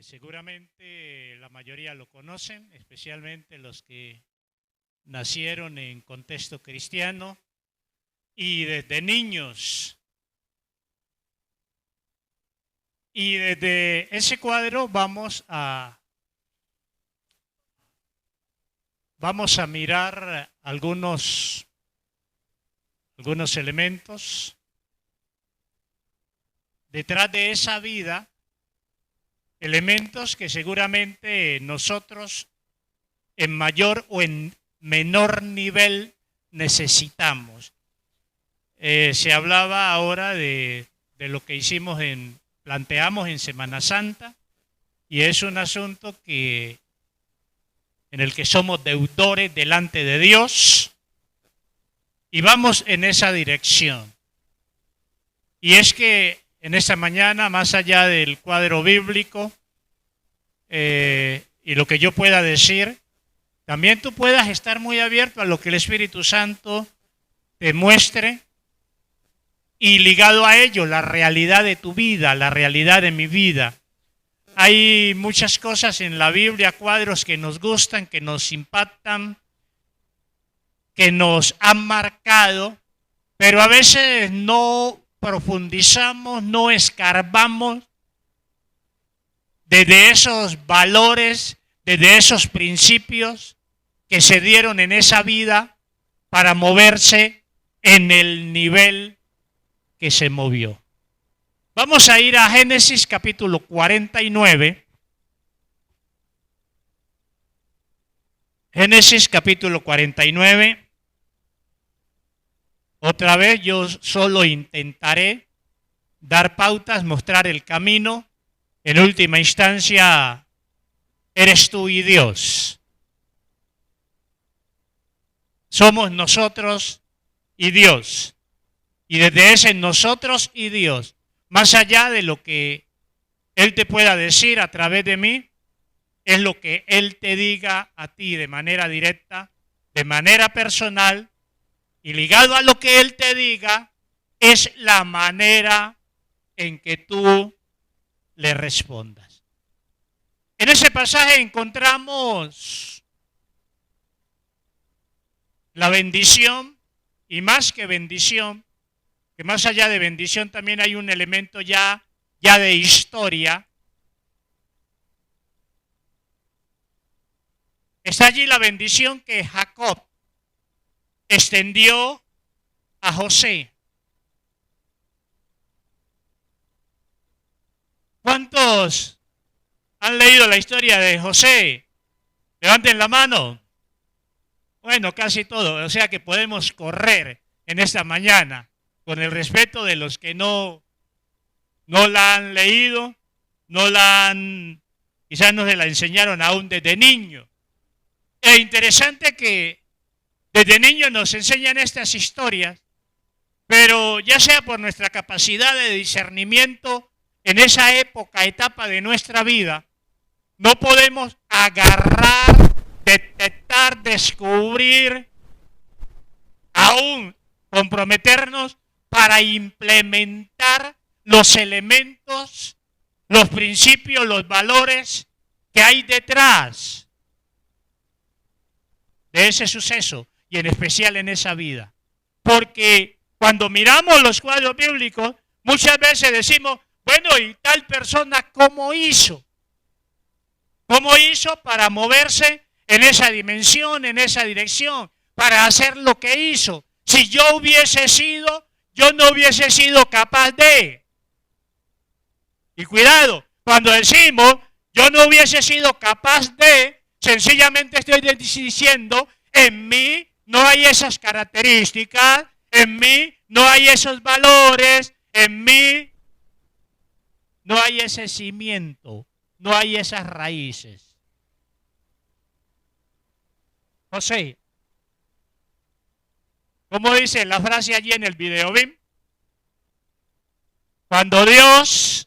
Seguramente la mayoría lo conocen, especialmente los que nacieron en contexto cristiano y desde niños. Y desde ese cuadro vamos a mirar algunos elementos detrás de esa vida, elementos que seguramente nosotros en mayor o en menor nivel necesitamos. Se hablaba ahora de lo que planteamos en Semana Santa, y es un asunto en el que somos deudores delante de Dios, y vamos en esa dirección. Y es que en esta mañana, más allá del cuadro bíblico y lo que yo pueda decir, también tú puedas estar muy abierto a lo que el Espíritu Santo te muestre, y ligado a ello la realidad de tu vida, la realidad de mi vida. Hay muchas cosas en la Biblia, cuadros que nos gustan, que nos impactan, que nos han marcado, pero a veces no profundizamos, no escarbamos desde esos valores, desde esos principios que se dieron en esa vida para moverse en el nivel que se movió. Vamos a ir a Génesis capítulo 49. Génesis capítulo 49. Otra vez yo solo intentaré dar pautas, mostrar el camino. En última instancia, eres tú y Dios. Somos nosotros y Dios. Y desde ese nosotros y Dios, más allá de lo que Él te pueda decir a través de mí, es lo que Él te diga a ti de manera directa, de manera personal, y ligado a lo que Él te diga, es la manera en que tú le respondas. En ese pasaje encontramos la bendición, y más que bendición, que más allá de bendición también hay un elemento ya de historia. Está allí la bendición que Jacob extendió a José. ¿Cuántos han leído la historia de José? Levanten la mano. Bueno, casi todo, o sea que podemos correr en esta mañana con el respeto de los que no la han leído, quizás no se la enseñaron aún desde niño. Es interesante que desde niño nos enseñan estas historias, pero ya sea por nuestra capacidad de discernimiento en esa etapa de nuestra vida, no podemos agarrar, detectar, descubrir, aún comprometernos para implementar los elementos, los principios, los valores que hay detrás de ese suceso y en especial en esa vida. Porque cuando miramos los cuadros bíblicos, muchas veces decimos, bueno, ¿y tal persona cómo hizo? ¿Cómo hizo para moverse en esa dimensión, en esa dirección, para hacer lo que hizo? Si yo no hubiese sido capaz de. Y cuidado, cuando decimos yo no hubiese sido capaz de, sencillamente estoy diciendo, en mí no hay esas características, en mí no hay esos valores, en mí no hay ese cimiento, no hay esas raíces. José, ¿cómo dice la frase allí en el video, BIM? Cuando Dios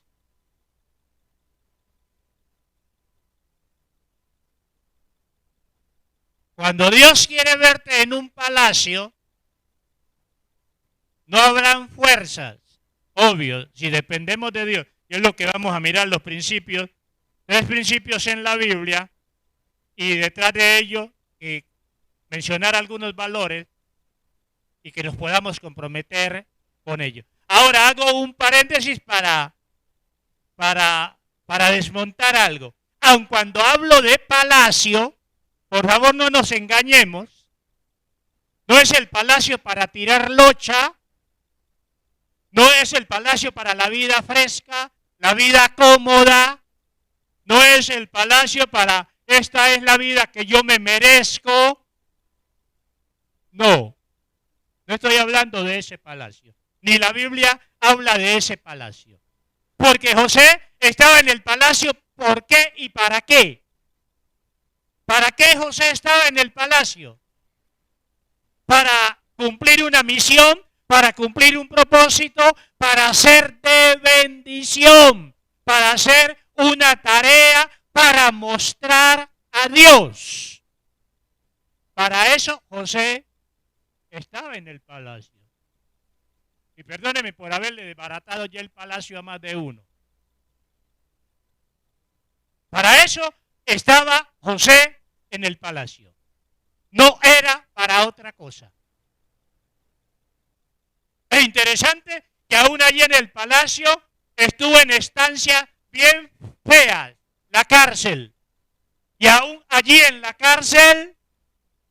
quiere verte en un palacio, no habrán fuerzas. Obvio, si dependemos de Dios, y es lo que vamos a mirar los principios 3 principios en la Biblia y detrás de ello mencionar algunos valores y que nos podamos comprometer con ello. Ahora hago un paréntesis para desmontar algo. Aun cuando hablo de palacio, por favor no nos engañemos, no es el palacio para tirar locha, no es el palacio para la vida fresca, la vida cómoda, no es el palacio para esta es la vida que yo me merezco. No, no estoy hablando de ese palacio, ni la Biblia habla de ese palacio. Porque José estaba en el palacio, ¿por qué y para qué? ¿Para qué José estaba en el palacio? Para cumplir una misión, para cumplir un propósito, para ser de bendición, para hacer una tarea, para mostrar a Dios. Para eso José estaba en el palacio. Y perdóneme por haberle desbaratado ya el palacio a más de uno. Para eso estaba José en el palacio. No era para otra cosa. Es interesante que aún allí en el palacio estuvo en estancias bien feas, la cárcel. Y aún allí en la cárcel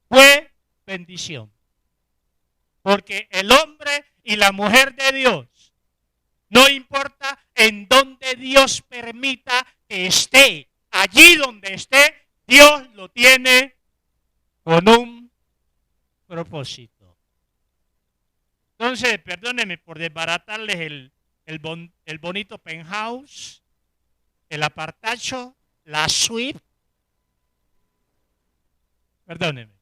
fue bendición. Porque el hombre y la mujer de Dios, no importa en dónde Dios permita que esté, allí donde esté, Dios lo tiene con un propósito. Entonces, perdónenme por desbaratarles el bonito penthouse, el apartacho, la suite. Perdónenme.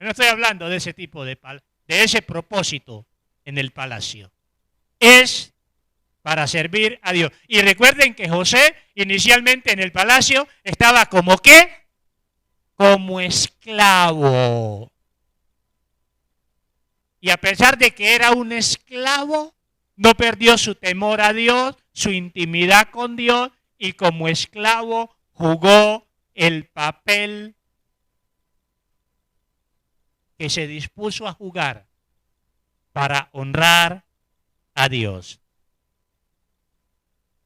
No estoy hablando de ese tipo de ese propósito en el palacio. Es para servir a Dios. Y recuerden que José inicialmente en el palacio estaba como ¿qué? Como esclavo. Y a pesar de que era un esclavo, no perdió su temor a Dios, su intimidad con Dios, y como esclavo jugó el papel que se dispuso a jugar para honrar a Dios.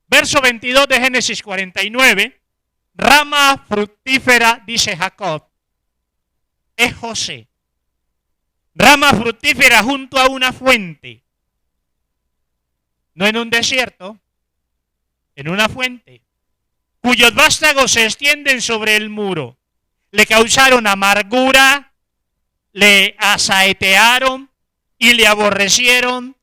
Verso 22 de Génesis 49, rama fructífera, dice Jacob, es José. Rama fructífera junto a una fuente, no en un desierto, en una fuente, cuyos vástagos se extienden sobre el muro. Le causaron amargura, le asaetearon y le aborrecieron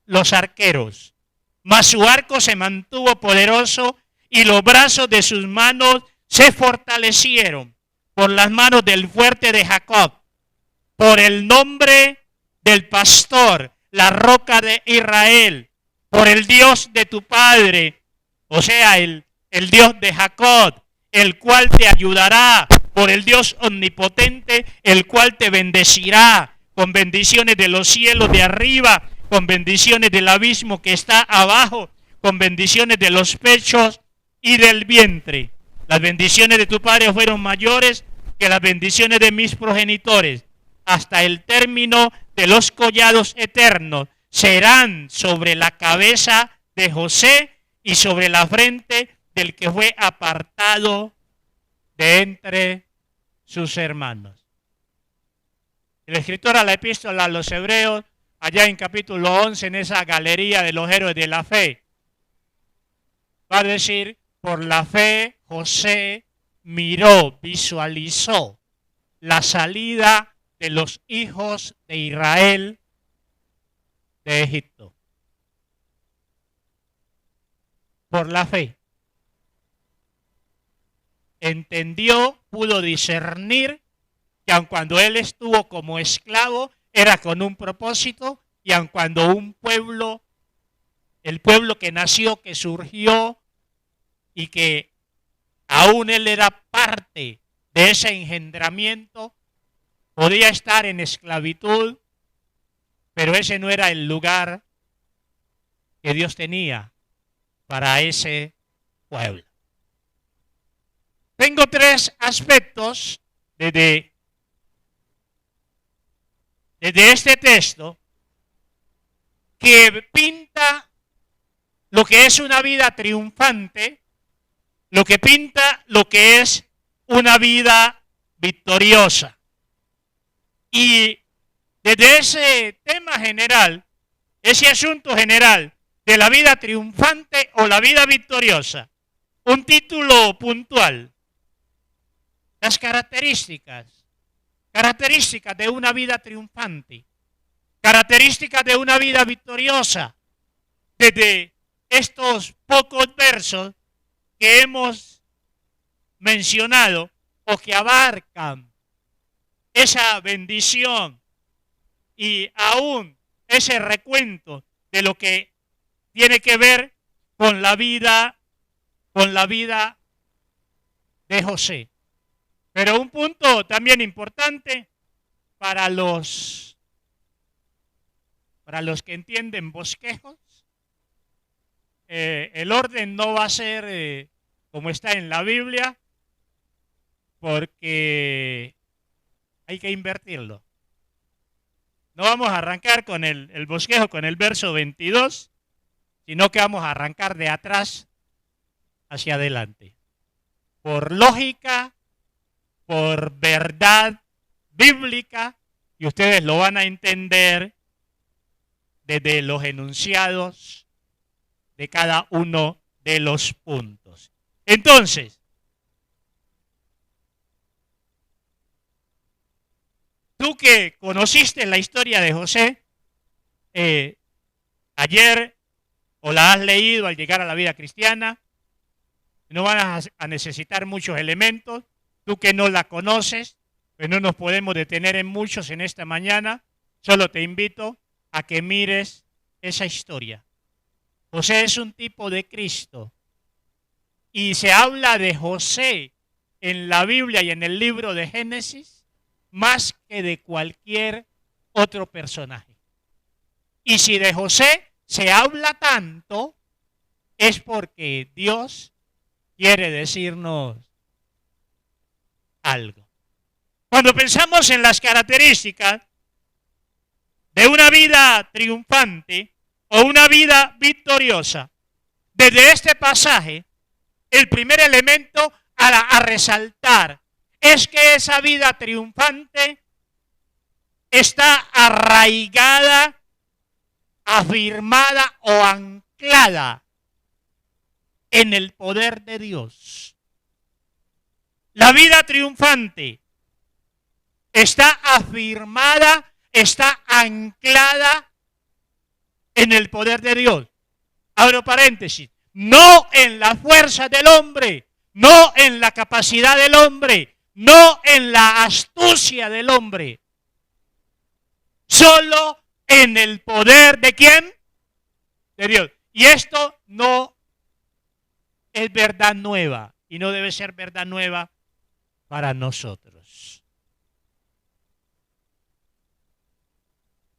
los arqueros. Mas su arco se mantuvo poderoso y los brazos de sus manos se fortalecieron por las manos del fuerte de Jacob, por el nombre del pastor, la roca de Israel, por el Dios de tu padre, o sea, el Dios de Jacob, el cual te ayudará, por el Dios omnipotente, el cual te bendecirá con bendiciones de los cielos de arriba, con bendiciones del abismo que está abajo, con bendiciones de los pechos y del vientre. Las bendiciones de tu padre fueron mayores que las bendiciones de mis progenitores. Hasta el término de los collados eternos serán sobre la cabeza de José y sobre la frente del que fue apartado de entre sus hermanos. El escritor a la epístola a los Hebreos, allá en capítulo 11, en esa galería de los héroes de la fe, va a decir, por la fe José miró, visualizó la salida de los hijos de Israel de Egipto. Por la fe. Entendió, pudo discernir que aun cuando él estuvo como esclavo, era con un propósito, y aun cuando un pueblo, el pueblo que nació, que surgió, y que aún él era parte de ese engendramiento, podía estar en esclavitud, pero ese no era el lugar que Dios tenía para ese pueblo. Tengo tres aspectos desde este texto que pinta lo que es una vida triunfante, lo que pinta lo que es una vida victoriosa. Y desde ese tema general, ese asunto general de la vida triunfante o la vida victoriosa, un título puntual, las características de una vida triunfante, características de una vida victoriosa, desde estos pocos versos que hemos mencionado o que abarcan esa bendición y aún ese recuento de lo que tiene que ver con la vida de José. Pero un punto también importante para los que entienden bosquejos, el orden no va a ser como está en la Biblia, porque hay que invertirlo. No vamos a arrancar con el bosquejo, con el verso 22, sino que vamos a arrancar de atrás hacia adelante. Por lógica, por verdad bíblica, y ustedes lo van a entender desde los enunciados de cada uno de los puntos. Entonces, tú que conociste la historia de José ayer o la has leído al llegar a la vida cristiana, no vas a necesitar muchos elementos. Tú que no la conoces, pues no nos podemos detener en muchos en esta mañana. Solo te invito a que mires esa historia. José es un tipo de Cristo. Y se habla de José en la Biblia y en el libro de Génesis más que de cualquier otro personaje. Y si de José se habla tanto, es porque Dios quiere decirnos algo. Cuando pensamos en las características de una vida triunfante o una vida victoriosa, desde este pasaje, el primer elemento a resaltar es que esa vida triunfante está arraigada, afirmada o anclada en el poder de Dios. La vida triunfante está afirmada, está anclada en el poder de Dios. Abro paréntesis. No en la fuerza del hombre, no en la capacidad del hombre, no en la astucia del hombre. Solo en el poder ¿de quién? De Dios. Y esto no es verdad nueva y no debe ser verdad nueva para nosotros.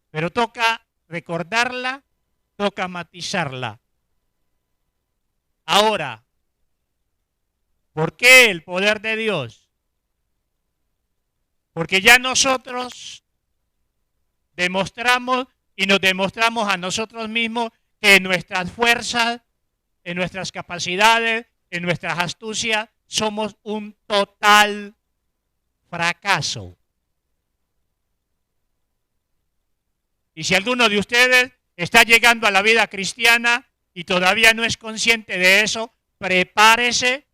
Pero toca recordarla, toca matizarla. Ahora, ¿por qué el poder de Dios? Porque ya nosotros demostramos y nos demostramos a nosotros mismos que en nuestras fuerzas, en nuestras capacidades, en nuestras astucias, somos un total fracaso. Y si alguno de ustedes está llegando a la vida cristiana y todavía no es consciente de eso, prepárese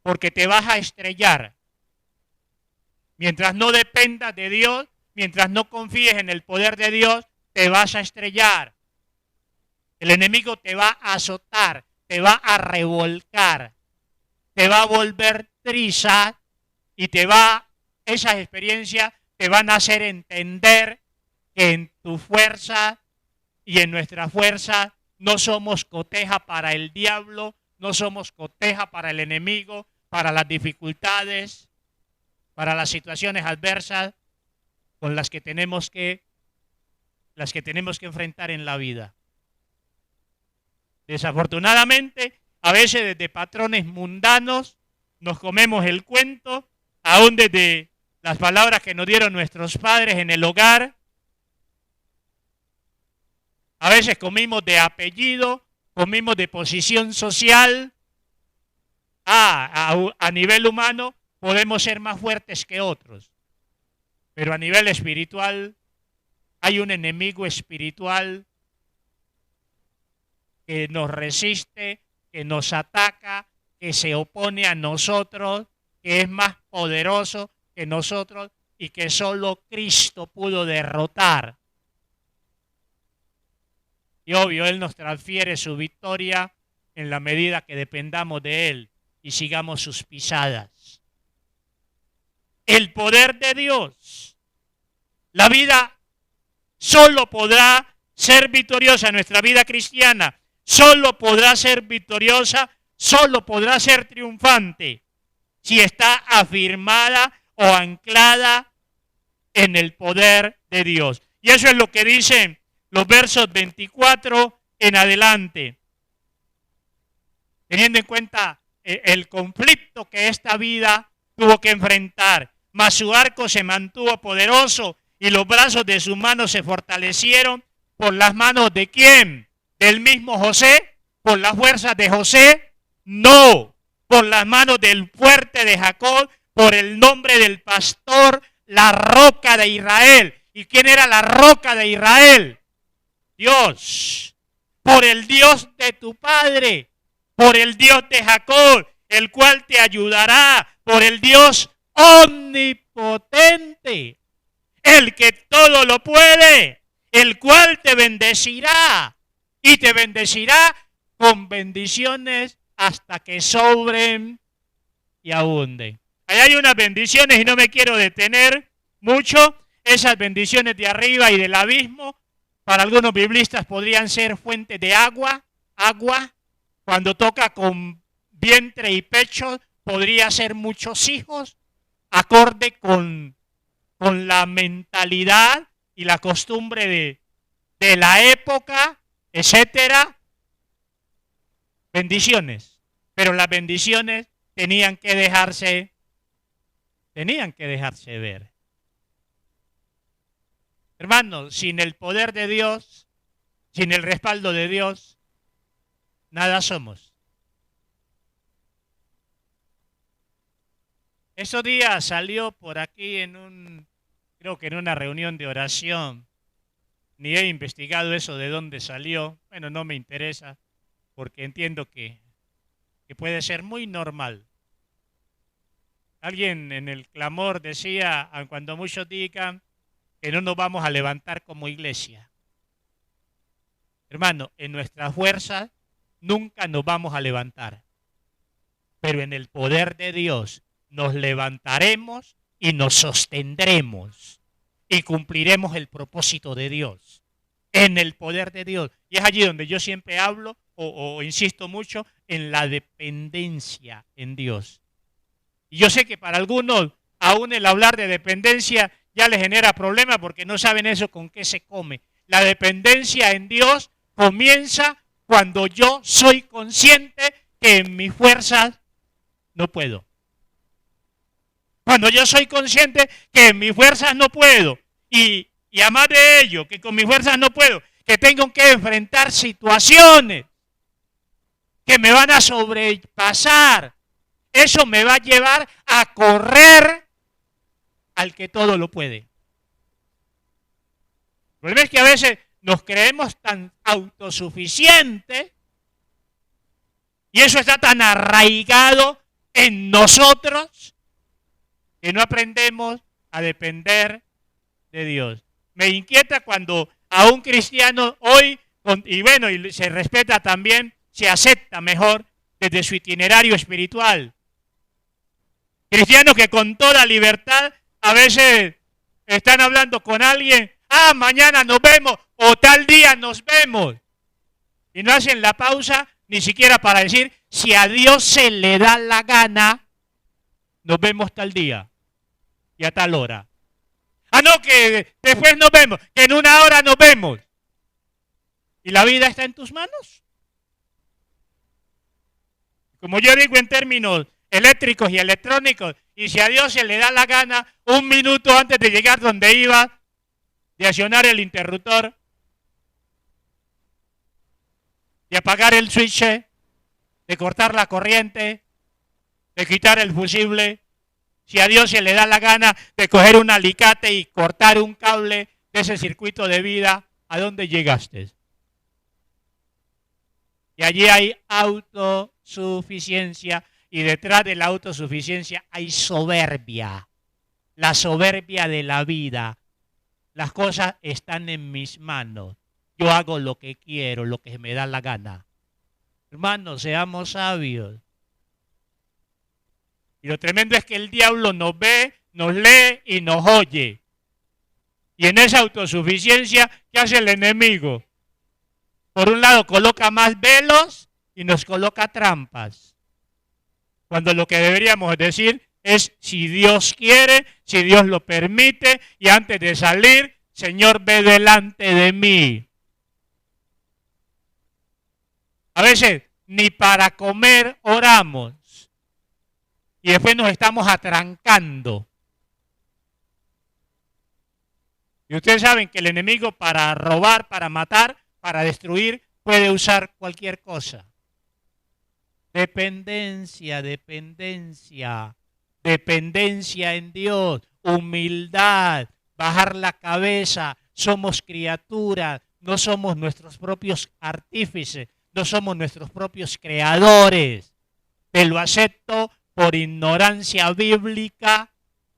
porque te vas a estrellar. Mientras no dependas de Dios, mientras no confíes en el poder de Dios, te vas a estrellar. El enemigo te va a azotar, te va a revolcar, te va a volver triza y esas experiencias te van a hacer entender que en tu fuerza y en nuestra fuerza no somos coteja para el diablo, no somos coteja para el enemigo, para las dificultades, para las situaciones adversas con las que tenemos que enfrentar en la vida. Desafortunadamente, A veces desde patrones mundanos nos comemos el cuento, aún desde las palabras que nos dieron nuestros padres en el hogar. A veces comimos de apellido, comimos de posición social. A nivel humano podemos ser más fuertes que otros, pero a nivel espiritual hay un enemigo espiritual que nos resiste, que nos ataca, que se opone a nosotros, que es más poderoso que nosotros y que solo Cristo pudo derrotar. Y obvio, Él nos transfiere su victoria en la medida que dependamos de Él y sigamos sus pisadas. El poder de Dios. La vida solo podrá ser victoriosa, nuestra vida cristiana solo podrá ser victoriosa, solo podrá ser triunfante si está afirmada o anclada en el poder de Dios. Y eso es lo que dicen los versos 24 en adelante. Teniendo en cuenta el conflicto que esta vida tuvo que enfrentar, mas su arco se mantuvo poderoso y los brazos de su mano se fortalecieron por las manos de ¿quién? ¿Del mismo José? ¿Por las fuerzas de José? No, por las manos del fuerte de Jacob, por el nombre del pastor, la roca de Israel. ¿Y quién era la roca de Israel? Dios. Por el Dios de tu padre, por el Dios de Jacob, el cual te ayudará, por el Dios omnipotente, el que todo lo puede, el cual te bendecirá y te bendecirá con bendiciones hasta que sobren y abunden. Ahí hay unas bendiciones y no me quiero detener mucho. Esas bendiciones de arriba y del abismo, para algunos biblistas podrían ser fuentes de agua. Cuando toca con vientre y pecho, podría ser muchos hijos, acorde con la mentalidad y la costumbre de la época, etcétera. Bendiciones, pero las bendiciones tenían que dejarse ver. Hermanos, sin el poder de Dios, sin el respaldo de Dios, nada somos. Esos días salió por aquí creo que en una reunión de oración, ni he investigado eso de dónde salió, bueno, no me interesa, porque entiendo que puede ser muy normal. Alguien en el clamor decía, cuando muchos digan que no nos vamos a levantar como iglesia. Hermano, en nuestra fuerza nunca nos vamos a levantar, pero en el poder de Dios nos levantaremos y nos sostendremos y cumpliremos el propósito de Dios. En el poder de Dios. Y es allí donde yo siempre hablo o insisto mucho en la dependencia en Dios. Y yo sé que para algunos aún el hablar de dependencia ya les genera problemas porque no saben eso con qué se come. La dependencia en Dios comienza cuando yo soy consciente que en mis fuerzas no puedo. Cuando yo soy consciente que en mis fuerzas no puedo. Y además de ello, que con mis fuerzas no puedo, que tengo que enfrentar situaciones que me van a sobrepasar. Eso me va a llevar a correr al que todo lo puede. El problema es que a veces nos creemos tan autosuficientes y eso está tan arraigado en nosotros que no aprendemos a depender de Dios. Me inquieta cuando a un cristiano hoy, y bueno, y se respeta también, se acepta mejor desde su itinerario espiritual. Cristianos que con toda libertad a veces están hablando con alguien, mañana nos vemos o tal día nos vemos. Y no hacen la pausa ni siquiera para decir, si a Dios se le da la gana, nos vemos tal día y a tal hora. No, que después nos vemos, que en una hora nos vemos. ¿Y la vida está en tus manos? como yo digo en términos eléctricos y electrónicos, y si a Dios se le da la gana, un minuto antes de llegar donde iba, de accionar el interruptor, de apagar el switch, de cortar la corriente, de quitar el fusible, si a Dios se le da la gana de coger un alicate y cortar un cable de ese circuito de vida, ¿a dónde llegaste? Y allí hay autosuficiencia, y detrás de la autosuficiencia hay soberbia, la soberbia de la vida. Las cosas están en mis manos. Yo hago lo que quiero, lo que me da la gana. Hermanos, seamos sabios. Y lo tremendo es que el diablo nos ve, nos lee y nos oye. Y en esa autosuficiencia, ¿qué hace el enemigo? Por un lado coloca más velos y nos coloca trampas. Cuando lo que deberíamos decir es si Dios quiere, si Dios lo permite, y antes de salir, Señor, ve delante de mí. A veces ni para comer oramos. Y después nos estamos atrancando. Y ustedes saben que el enemigo para robar, para matar, para destruir, puede usar cualquier cosa. Dependencia, dependencia, dependencia en Dios, humildad, bajar la cabeza, somos criaturas, no somos nuestros propios artífices, no somos nuestros propios creadores. Te lo acepto por ignorancia bíblica,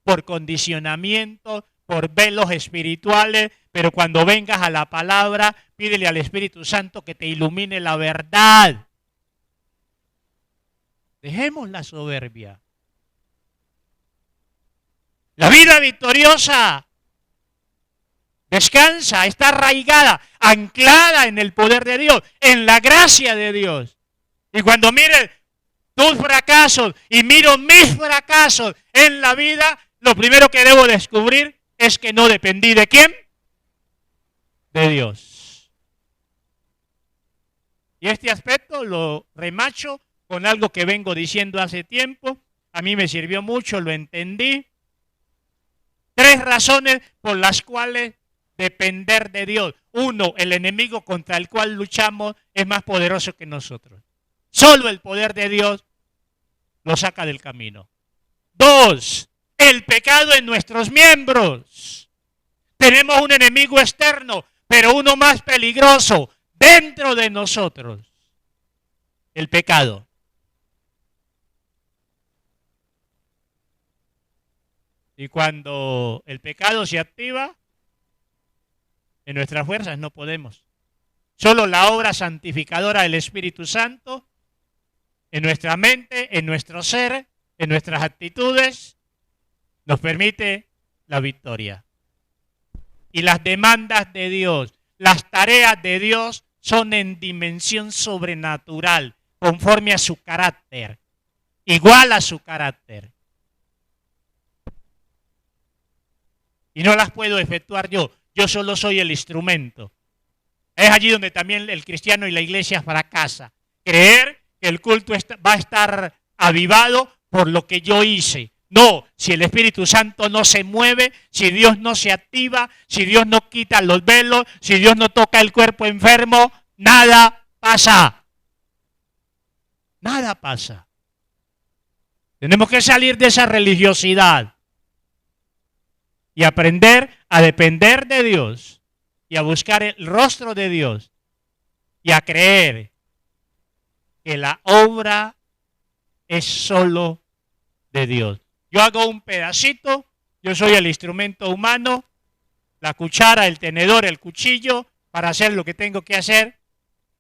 por condicionamiento, por velos espirituales, pero cuando vengas a la palabra, pídele al Espíritu Santo que te ilumine la verdad. Dejemos la soberbia. La vida victoriosa descansa, está arraigada, anclada en el poder de Dios, en la gracia de Dios. Y cuando mire tus fracasos y miro mis fracasos en la vida, lo primero que debo descubrir es que no dependí ¿de quién? De Dios. Y este aspecto lo remacho con algo que vengo diciendo hace tiempo. A mí me sirvió mucho, lo entendí. 3 razones por las cuales depender de Dios. 1, el enemigo contra el cual luchamos es más poderoso que nosotros. Solo el poder de Dios lo saca del camino. 2, el pecado en nuestros miembros. Tenemos un enemigo externo, pero uno más peligroso dentro de nosotros. El pecado. Y cuando el pecado se activa, en nuestras fuerzas no podemos. Solo la obra santificadora del Espíritu Santo, en nuestra mente, en nuestro ser, en nuestras actitudes, nos permite la victoria. Y las demandas de Dios, las tareas de Dios son en dimensión sobrenatural, conforme a su carácter, igual a su carácter. Y no las puedo efectuar yo solo soy el instrumento. Es allí donde también el cristiano y la iglesia fracasa. Creer que el culto va a estar avivado por lo que yo hice. No, si el Espíritu Santo no se mueve, si Dios no se activa, si Dios no quita los velos, si Dios no toca el cuerpo enfermo, nada pasa. Nada pasa. Tenemos que salir de esa religiosidad y aprender a depender de Dios y a buscar el rostro de Dios y a creer que la obra es solo de Dios. Yo hago un pedacito, yo soy el instrumento humano, la cuchara, el tenedor, el cuchillo, para hacer lo que tengo que hacer,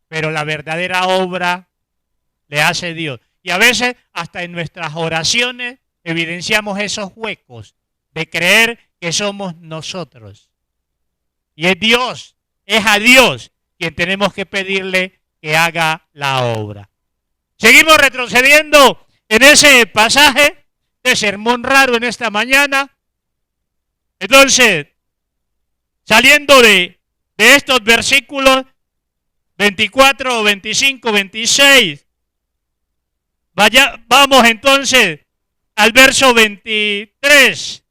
pero la verdadera obra le hace Dios. Y a veces hasta en nuestras oraciones evidenciamos esos huecos de creer que somos nosotros. Y es Dios, es a Dios quien tenemos que pedirle que haga la obra. Seguimos retrocediendo en ese pasaje de sermón raro en esta mañana. Entonces, saliendo de estos versículos 24, 25, 26, Vamos entonces al verso 23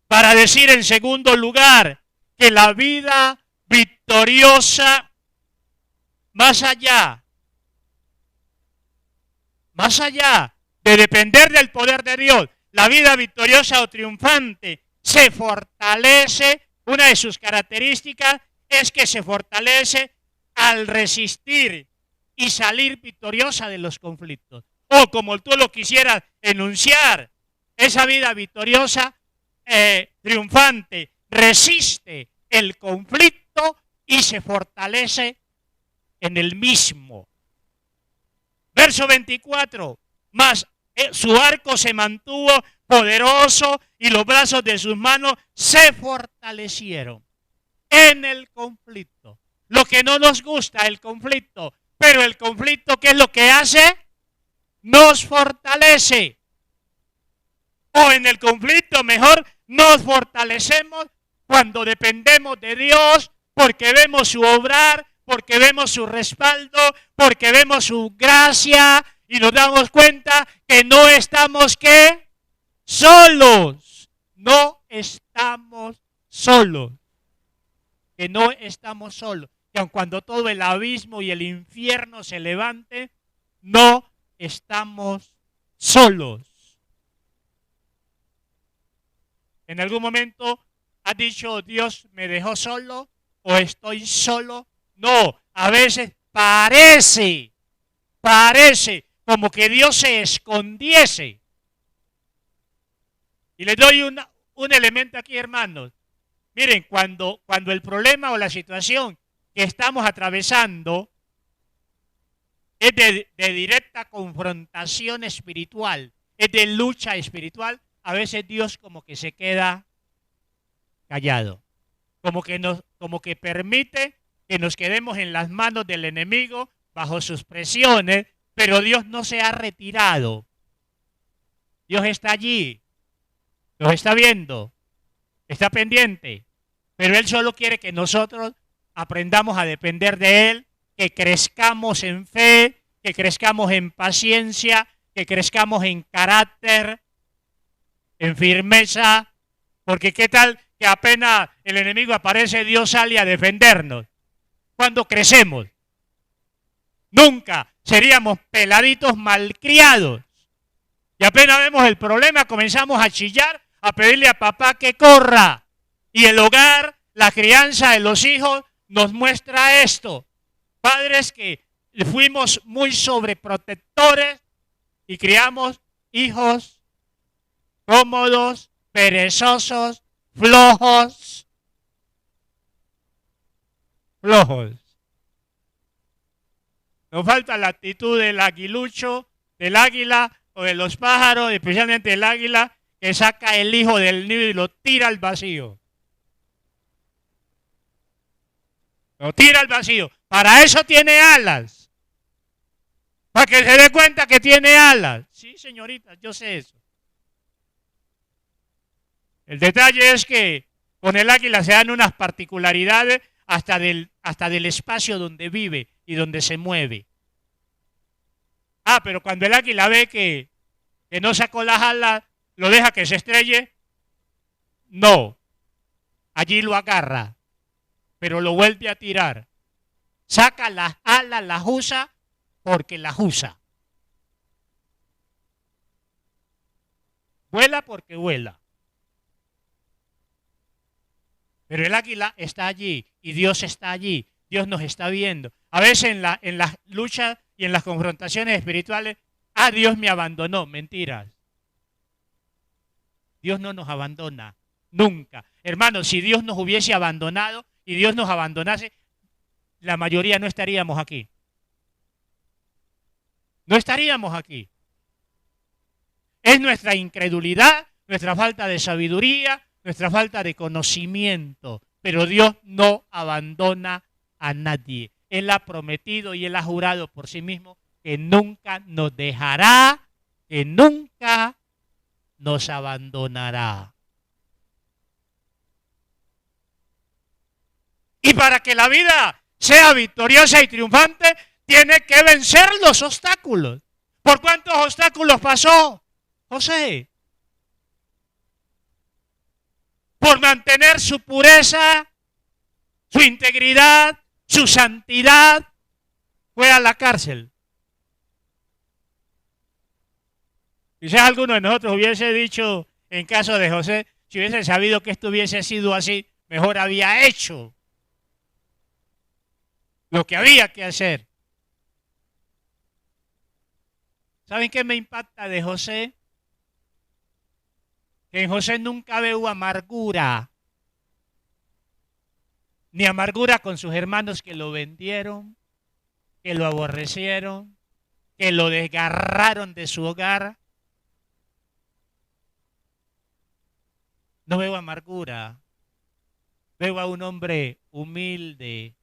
para decir en segundo lugar que la vida victoriosa, más allá de depender del poder de Dios, la vida victoriosa o triunfante se fortalece. Una de sus características es que se fortalece al resistir y salir victoriosa de los conflictos. O como tú lo quisieras enunciar, esa vida victoriosa, triunfante, resiste el conflicto y se fortalece en el mismo. Verso 24, mas su arco se mantuvo poderoso y los brazos de sus manos se fortalecieron en el conflicto. Lo que no nos gusta, el conflicto, pero el conflicto, ¿qué es lo que hace? Nos fortalece. O en el conflicto mejor nos fortalecemos cuando dependemos de Dios, porque vemos su obrar, porque vemos su respaldo, porque vemos su gracia y nos damos cuenta que no estamos, ¿qué? Solos. No estamos solos. Que no estamos solos. Que aun cuando todo el abismo y el infierno se levante, no estamos solos. ¿En algún momento has dicho, Dios me dejó solo o estoy solo? No, a veces parece como que Dios se escondiese. Y les doy un elemento aquí, hermanos. Miren, cuando el problema o la situación que estamos atravesando es de directa confrontación espiritual, es de lucha espiritual, a veces Dios como que se queda callado, como que permite que nos quedemos en las manos del enemigo bajo sus presiones, pero Dios no se ha retirado. Dios está allí, nos está viendo, está pendiente, pero Él solo quiere que nosotros aprendamos a depender de Él, que crezcamos en fe, que crezcamos en paciencia, que crezcamos en carácter, en firmeza, porque qué tal que apenas el enemigo aparece, Dios sale a defendernos. Cuando crecemos, nunca seríamos peladitos malcriados. Y apenas vemos el problema, comenzamos a chillar, a pedirle a papá que corra. Y el hogar, la crianza de los hijos nos muestra esto. Padres que fuimos muy sobreprotectores y criamos hijos cómodos, perezosos, flojos. Nos falta la actitud del aguilucho, del águila o de los pájaros, especialmente el águila, que saca el hijo del nido y lo tira al vacío. Lo tira al vacío. Para eso tiene alas. Para que se dé cuenta que tiene alas. Sí, señorita, yo sé eso. El detalle es que con el águila se dan unas particularidades hasta del espacio donde vive y donde se mueve. Pero cuando el águila ve que no sacó las alas, lo deja que se estrelle, no. Allí lo agarra, pero lo vuelve a tirar. Saca las alas, las usa porque las usa. Vuela porque vuela. Pero el águila está allí y Dios está allí. Dios nos está viendo. A veces en las luchas y en las confrontaciones espirituales, Dios me abandonó. Mentiras. Dios no nos abandona. Nunca. Hermanos, si Dios nos hubiese abandonado y Dios nos abandonase, la mayoría no estaríamos aquí. No estaríamos aquí. Es nuestra incredulidad, nuestra falta de sabiduría, nuestra falta de conocimiento, pero Dios no abandona a nadie. Él ha prometido y Él ha jurado por sí mismo que nunca nos dejará, que nunca nos abandonará. Y para que la vida sea victoriosa y triunfante, tiene que vencer los obstáculos. ¿Por cuántos obstáculos pasó José? Por mantener su pureza, su integridad, su santidad, fue a la cárcel. Quizás alguno de nosotros hubiese dicho, en caso de José, si hubiese sabido que esto hubiese sido así, mejor había hecho lo que había que hacer. ¿Saben qué me impacta de José? Que en José nunca veo amargura, ni amargura con sus hermanos que lo vendieron, que lo aborrecieron, que lo desgarraron de su hogar. No veo amargura, veo a un hombre humilde,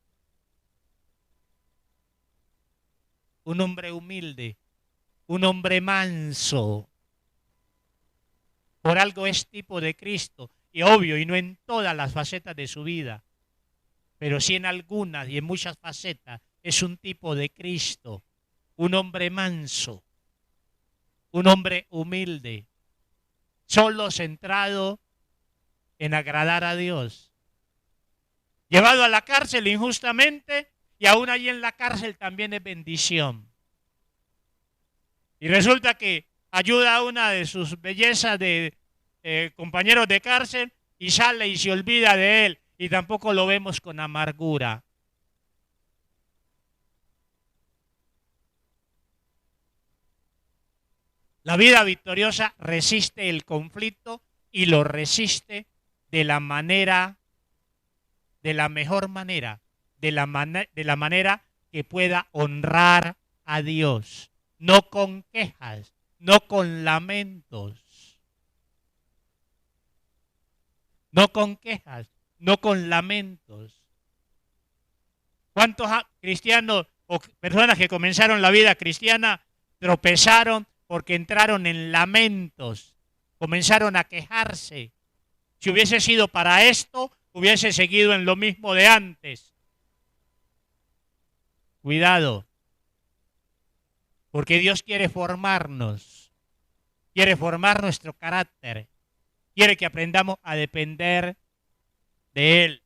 un hombre humilde, un hombre manso. Por algo es tipo de Cristo, y obvio, y no en todas las facetas de su vida, pero sí en algunas y en muchas facetas, es un tipo de Cristo, un hombre manso, un hombre humilde, solo centrado en agradar a Dios. Llevado a la cárcel injustamente, y aún allí en la cárcel también es bendición. Y resulta que ayuda a una de sus bellezas de compañeros de cárcel y sale y se olvida de él, y tampoco lo vemos con amargura. La vida victoriosa resiste el conflicto y lo resiste de la manera, de la mejor manera, de la manera que pueda honrar a Dios. No con quejas, no con lamentos. No con quejas, no con lamentos. ¿Cuántos cristianos o personas que comenzaron la vida cristiana tropezaron porque entraron en lamentos, comenzaron a quejarse? Si hubiese sido para esto, hubiese seguido en lo mismo de antes. Cuidado, porque Dios quiere formarnos, quiere formar nuestro carácter, quiere que aprendamos a depender de Él.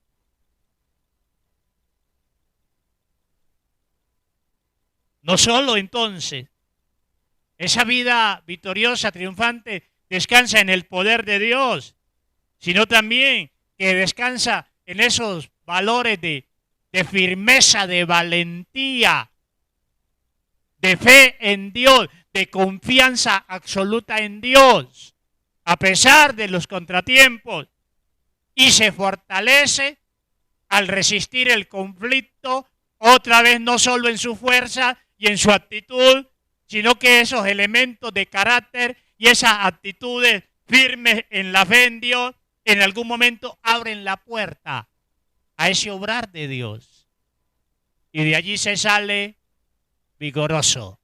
No solo entonces, esa vida victoriosa, triunfante, descansa en el poder de Dios, sino también que descansa en esos valores de firmeza, de valentía, de fe en Dios, de confianza absoluta en Dios, a pesar de los contratiempos, y se fortalece al resistir el conflicto, otra vez no solo en su fuerza y en su actitud, sino que esos elementos de carácter y esas actitudes firmes en la fe en Dios, en algún momento abren la puerta a ese obrar de Dios. Y de allí se sale vigoroso,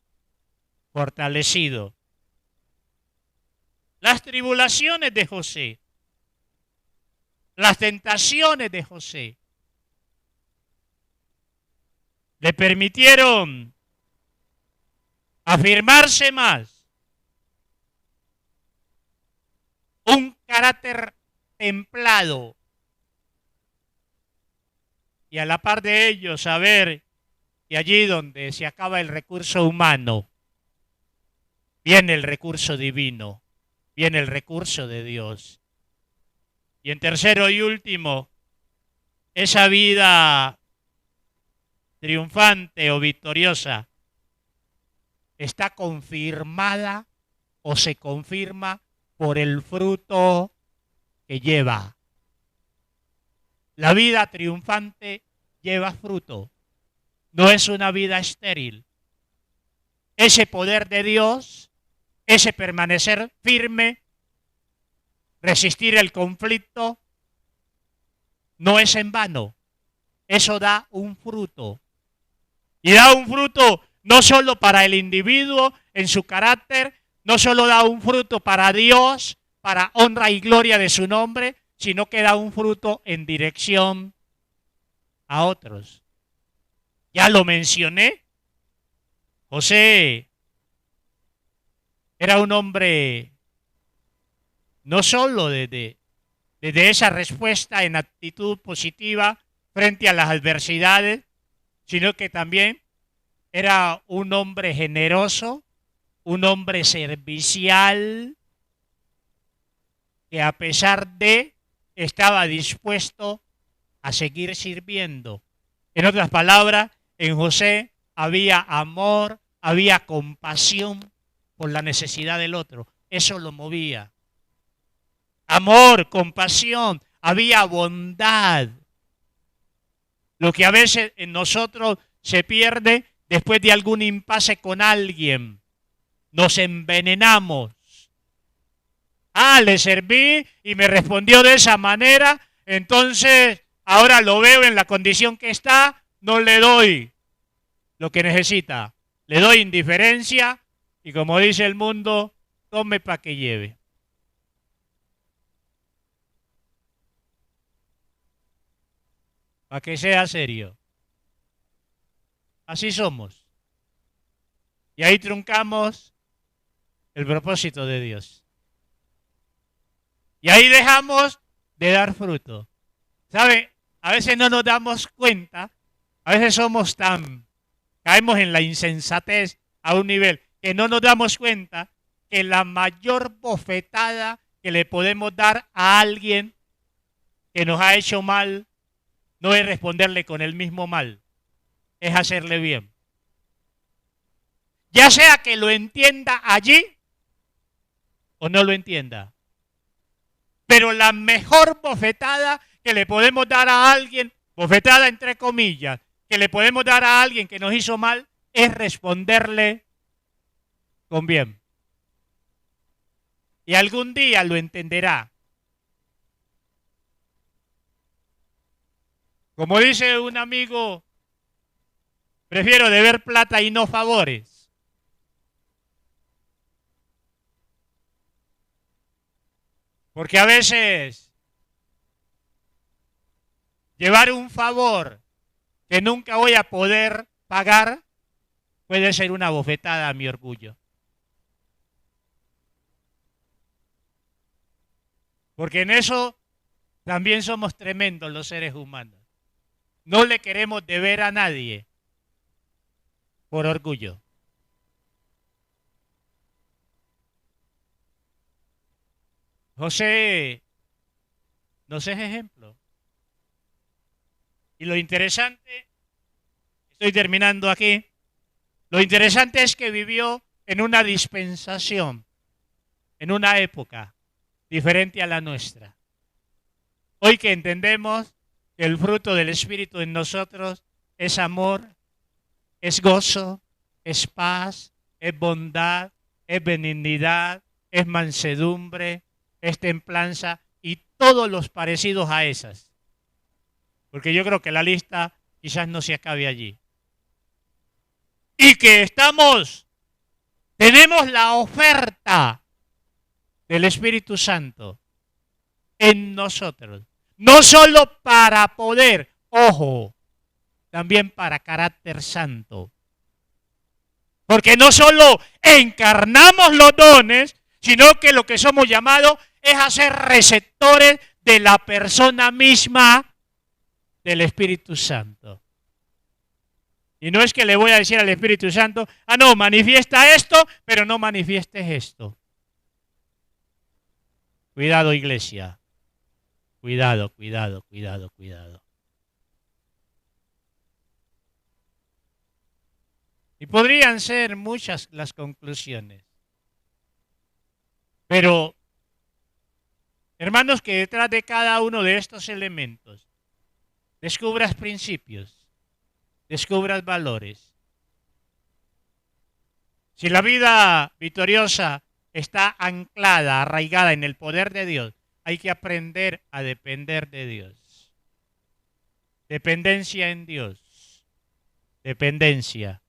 fortalecido. Las tribulaciones de José, las tentaciones de José, le permitieron afirmarse más, un carácter templado, y a la par de ello saber que allí donde se acaba el recurso humano, viene el recurso divino, viene el recurso de Dios. Y en tercero y último, esa vida triunfante o victoriosa está confirmada o se confirma por el fruto que lleva. La vida triunfante lleva fruto, no es una vida estéril. Ese poder de Dios, ese permanecer firme, resistir el conflicto, no es en vano. Eso da un fruto. Y da un fruto no solo para el individuo en su carácter, no solo da un fruto para Dios, para honra y gloria de su nombre, sino que da un fruto en dirección a otros. Ya lo mencioné, José Era un hombre no solo desde esa respuesta en actitud positiva frente a las adversidades, sino que también era un hombre generoso, un hombre servicial, que a pesar de estaba dispuesto a seguir sirviendo. En otras palabras, en José había amor, había compasión por la necesidad del otro. Eso lo movía. Amor, compasión, había bondad. Lo que a veces en nosotros se pierde después de algún impasse con alguien. Nos envenenamos. Ah, le serví y me respondió de esa manera, entonces ahora lo veo en la condición que está, no le doy lo que necesita. Le doy indiferencia y como dice el mundo, tome para que lleve. Para que sea serio. Así somos. Y ahí truncamos el propósito de Dios. Y ahí dejamos de dar fruto. ¿Sabe? A veces no nos damos cuenta, a veces caemos en la insensatez a un nivel que no nos damos cuenta que la mayor bofetada que le podemos dar a alguien que nos ha hecho mal no es responderle con el mismo mal, es hacerle bien. Ya sea que lo entienda allí o no lo entienda. Pero la mejor bofetada que le podemos dar a alguien, bofetada entre comillas, que le podemos dar a alguien que nos hizo mal, es responderle con bien. Y algún día lo entenderá. Como dice un amigo, prefiero deber plata y no favores. Porque a veces llevar un favor que nunca voy a poder pagar puede ser una bofetada a mi orgullo. Porque en eso también somos tremendos los seres humanos. No le queremos deber a nadie por orgullo. José nos es ejemplo. Y lo interesante, estoy terminando aquí, lo interesante es que vivió en una dispensación, en una época diferente a la nuestra. Hoy que entendemos que el fruto del Espíritu en nosotros es amor, es gozo, es paz, es bondad, es benignidad, es mansedumbre, es templanza y todos los parecidos a esas. Porque yo creo que la lista quizás no se acabe allí. Y que tenemos la oferta del Espíritu Santo en nosotros. No solo para poder, ojo, también para carácter santo. Porque no solo encarnamos los dones, sino que lo que somos llamados es a ser receptores de la persona misma del Espíritu Santo. Y no es que le voy a decir al Espíritu Santo, no, manifiesta esto, pero no manifiestes esto. Cuidado, iglesia. Cuidado, cuidado, cuidado, cuidado. Y podrían ser muchas las conclusiones. Pero, hermanos, que detrás de cada uno de estos elementos descubras principios, descubras valores. Si la vida victoriosa está anclada, arraigada en el poder de Dios, hay que aprender a depender de Dios. Dependencia en Dios. Dependencia.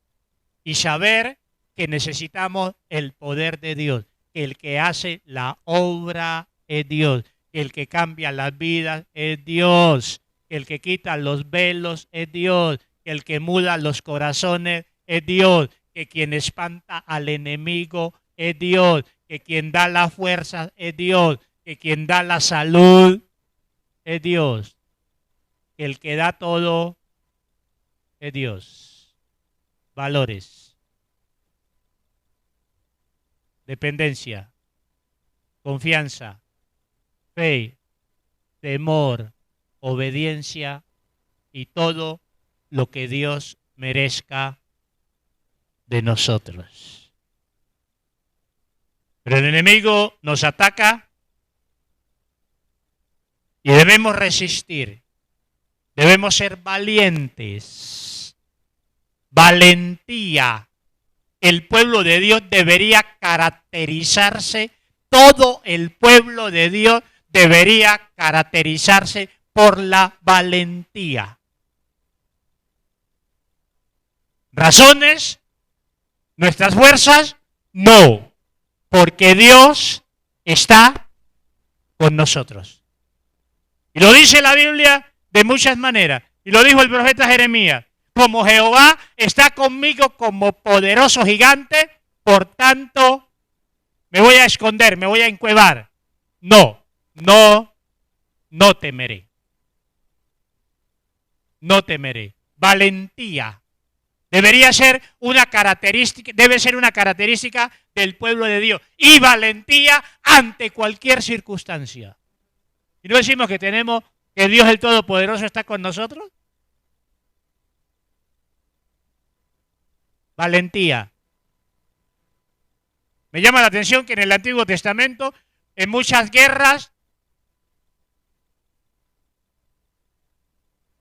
Y saber que necesitamos el poder de Dios. Que el que hace la obra es Dios. Que el que cambia las vidas es Dios. Que el que quita los velos es Dios. Que el que muda los corazones es Dios. Que quien espanta al enemigo es Dios, que quien da la fuerza es Dios, que quien da la salud es Dios, que el que da todo es Dios. Valores, dependencia, confianza, fe, temor, obediencia y todo lo que Dios merezca de nosotros. Pero el enemigo nos ataca y debemos resistir. Debemos ser valientes. Valentía. El pueblo de Dios debería caracterizarse, todo el pueblo de Dios debería caracterizarse por la valentía. ¿Razones? ¿Nuestras fuerzas? No, porque Dios está con nosotros. Y lo dice la Biblia de muchas maneras. Y lo dijo el profeta Jeremías. Como Jehová está conmigo como poderoso gigante, por tanto me voy a esconder, me voy a encuevar. No temeré. No temeré. Valentía. Debería ser una característica, debe ser una característica del pueblo de Dios. Y valentía ante cualquier circunstancia. ¿Y no decimos que que Dios el Todopoderoso está con nosotros? Valentía. Me llama la atención que en el Antiguo Testamento, en muchas guerras,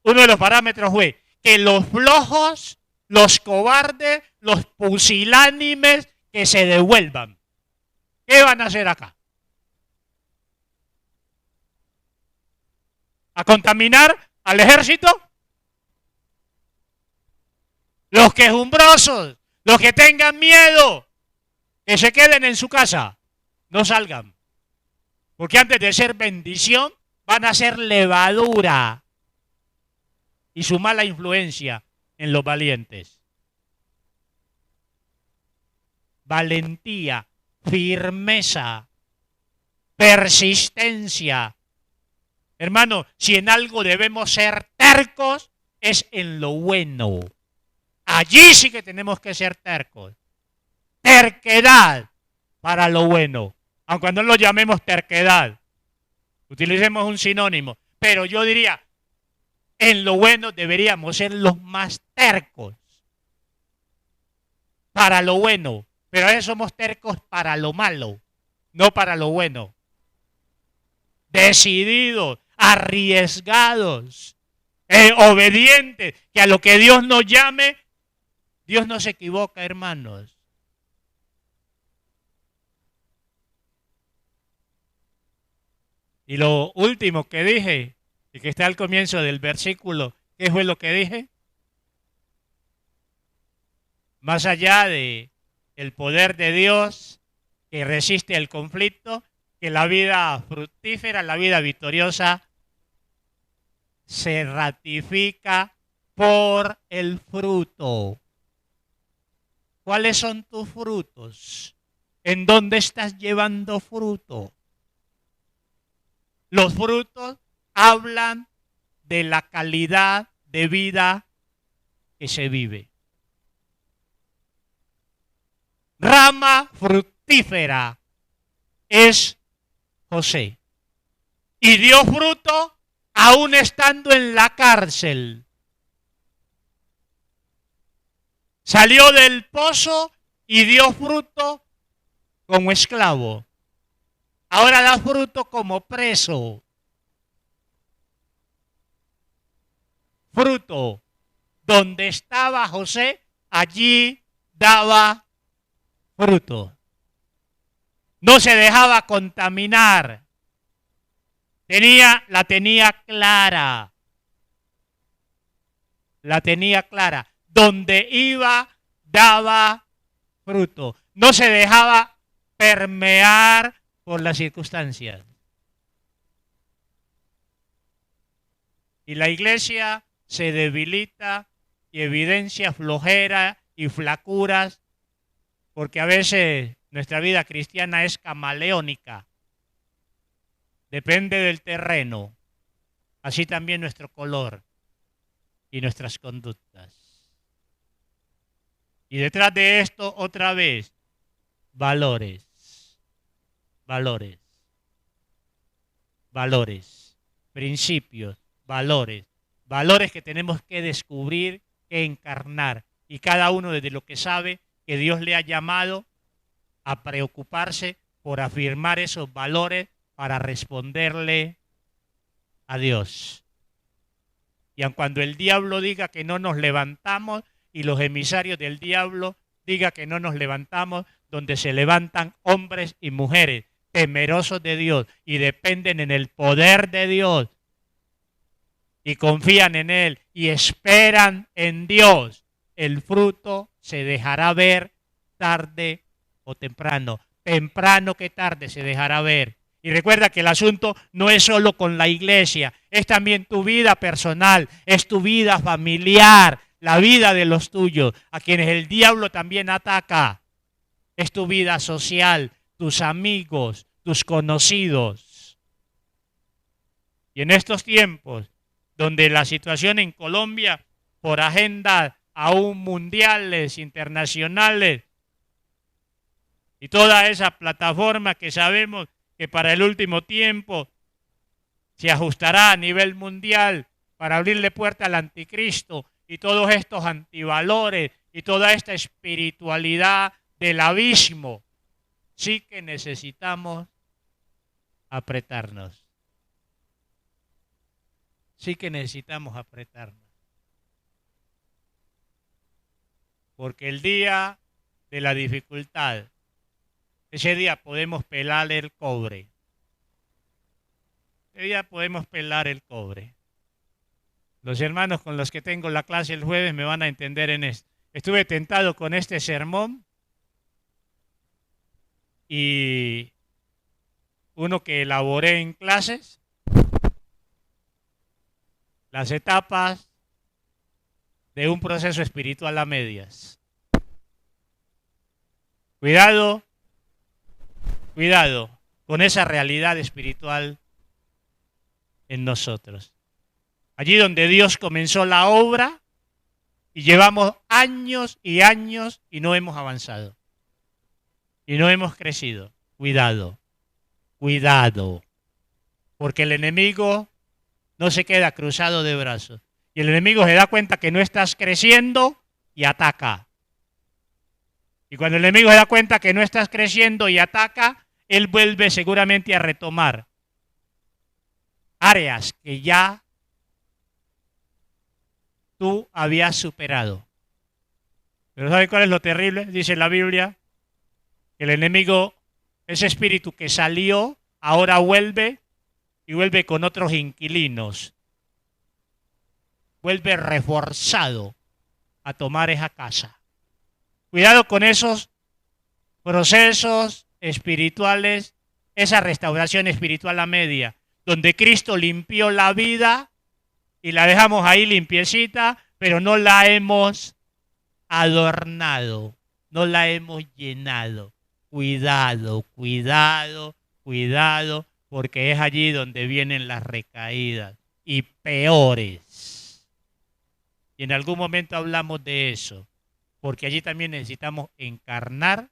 uno de los parámetros fue que los flojos, los cobardes, los pusilánimes, que se devuelvan. ¿Qué van a hacer acá? ¿A contaminar al ejército? Los quejumbrosos, los que tengan miedo, que se queden en su casa, no salgan. Porque antes de ser bendición, van a ser levadura y su mala influencia en los valientes. Valentía, firmeza, persistencia. Hermano, si en algo debemos ser tercos, es en lo bueno. Allí sí que tenemos que ser tercos. Terquedad para lo bueno. Aunque no lo llamemos terquedad, utilicemos un sinónimo. Pero yo diría, en lo bueno deberíamos ser los más tercos. Para lo bueno. Pero a veces somos tercos para lo malo, no para lo bueno. Decididos, arriesgados, obedientes, que a lo que Dios nos llame, Dios no se equivoca, hermanos. Y lo último que dije, y que está al comienzo del versículo, ¿qué fue lo que dije? Más allá de el poder de Dios que resiste el conflicto, que la vida fructífera, la vida victoriosa, se ratifica por el fruto. ¿Cuáles son tus frutos? ¿En dónde estás llevando fruto? Los frutos hablan de la calidad de vida que se vive. Rama fructífera es José. Y dio fruto aún estando en la cárcel. Salió del pozo y dio fruto como esclavo. Ahora da fruto como preso. Fruto. Donde estaba José, allí daba fruto. No se dejaba contaminar. La tenía clara. La tenía clara. Donde iba, daba fruto. No se dejaba permear por las circunstancias. Y la iglesia se debilita y evidencia flojera y flacuras porque a veces Nuestra vida cristiana es camaleónica. Depende del terreno. Así también nuestro color y nuestras conductas. Y detrás de esto, otra vez, valores, valores, valores, principios, valores, valores que tenemos que descubrir, que encarnar. Y cada uno desde lo que sabe que Dios le ha llamado a preocuparse por afirmar esos valores para responderle a Dios. Y aun cuando el diablo diga que no nos levantamos y los emisarios del diablo diga que no nos levantamos, donde se levantan hombres y mujeres temerosos de Dios y dependen en el poder de Dios y confían en Él y esperan en Dios, el fruto se dejará ver tarde o temprano. Temprano que tarde se dejará ver. Y recuerda que el asunto no es solo con la iglesia, es también tu vida personal, es tu vida familiar, la vida de los tuyos, a quienes el diablo también ataca. Es tu vida social, tus amigos, tus conocidos. Y en estos tiempos, donde la situación en Colombia, por agendas aún mundiales, internacionales, y toda esa plataforma que sabemos que para el último tiempo se ajustará a nivel mundial para abrirle puerta al anticristo y todos estos antivalores y toda esta espiritualidad del abismo, sí que necesitamos apretarnos. Sí que necesitamos apretarnos. Porque el día de la dificultad, ese día podemos pelar el cobre. Ese día podemos pelar el cobre. Los hermanos con los que tengo la clase el jueves me van a entender en esto. Estuve tentado con este sermón y uno que elaboré en clases, las etapas de un proceso espiritual a medias. Cuidado, cuidado con esa realidad espiritual en nosotros. Allí donde Dios comenzó la obra y llevamos años y años y no hemos avanzado. Y no hemos crecido. Cuidado, cuidado. Porque el enemigo no se queda cruzado de brazos. Y el enemigo se da cuenta que no estás creciendo y ataca. Y cuando el enemigo se da cuenta que no estás creciendo y ataca, él vuelve seguramente a retomar áreas que ya tú habías superado. Pero ¿sabe cuál es lo terrible? Dice la Biblia que el enemigo, ese espíritu que salió, ahora vuelve y vuelve con otros inquilinos. Vuelve reforzado a tomar esa casa. Cuidado con esos procesos espirituales, esa restauración espiritual a media, donde Cristo limpió la vida y la dejamos ahí limpiecita, pero no la hemos adornado, no la hemos llenado. Cuidado, cuidado, cuidado, porque es allí donde vienen las recaídas y peores. Y en algún momento hablamos de eso, porque allí también necesitamos encarnar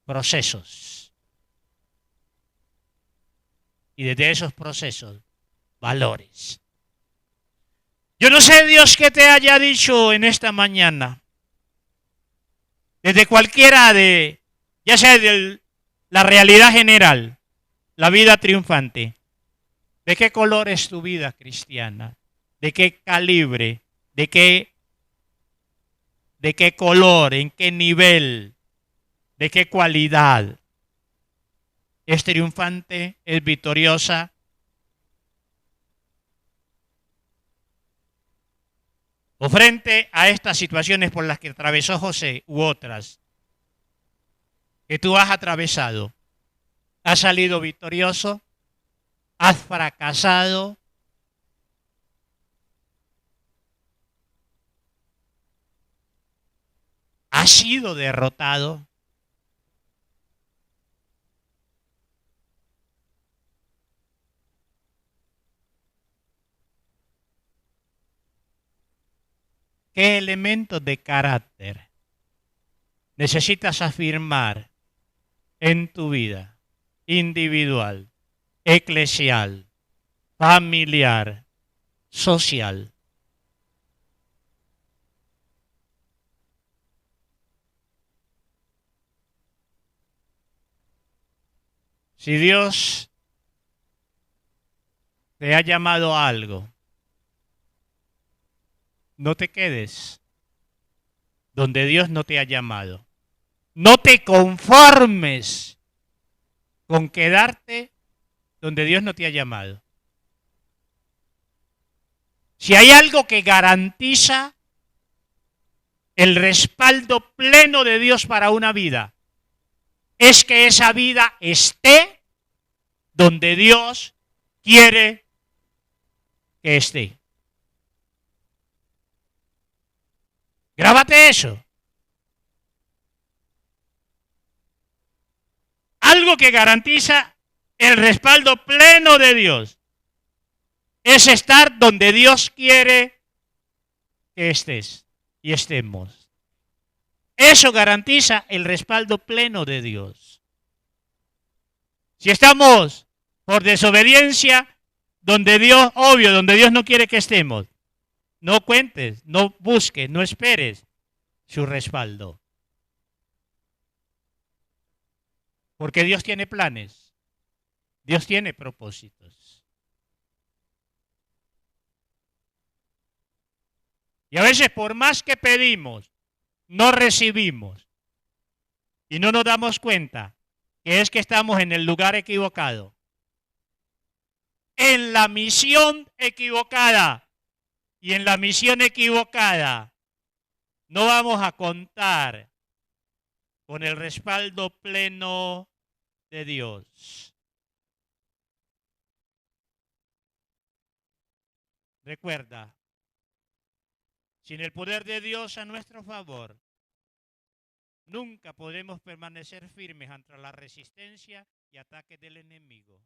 procesos. Y desde esos procesos, valores. Yo no sé, Dios, que te haya dicho en esta mañana, desde cualquiera de, ya sea de la realidad general, la vida triunfante, ¿de qué color es tu vida cristiana? ¿De qué calibre? ¿De qué color? ¿En qué nivel? ¿De qué cualidad? ¿Es triunfante? ¿Es victoriosa? O frente a estas situaciones por las que atravesó José u otras que tú has atravesado, ¿has salido victorioso? ¿Has fracasado? ¿Has sido derrotado? ¿Qué elementos de carácter necesitas afirmar en tu vida individual, eclesial, familiar, social? Si Dios te ha llamado a algo, no te quedes donde Dios no te ha llamado. No te conformes con quedarte donde Dios no te ha llamado. Si hay algo que garantiza el respaldo pleno de Dios para una vida, es que esa vida esté donde Dios quiere que esté. Grábate eso. Algo que garantiza el respaldo pleno de Dios es estar donde Dios quiere que estés y estemos. Eso garantiza el respaldo pleno de Dios. Si estamos por desobediencia, donde Dios, obvio, donde Dios no quiere que estemos, no cuentes, no busques, no esperes su respaldo. Porque Dios tiene planes, Dios tiene propósitos. Y a veces por más que pedimos, no recibimos. Y no nos damos cuenta que es que estamos en el lugar equivocado. En la misión equivocada. Y en la misión equivocada no vamos a contar con el respaldo pleno de Dios. Recuerda, sin el poder de Dios a nuestro favor, nunca podremos permanecer firmes ante la resistencia y ataques del enemigo.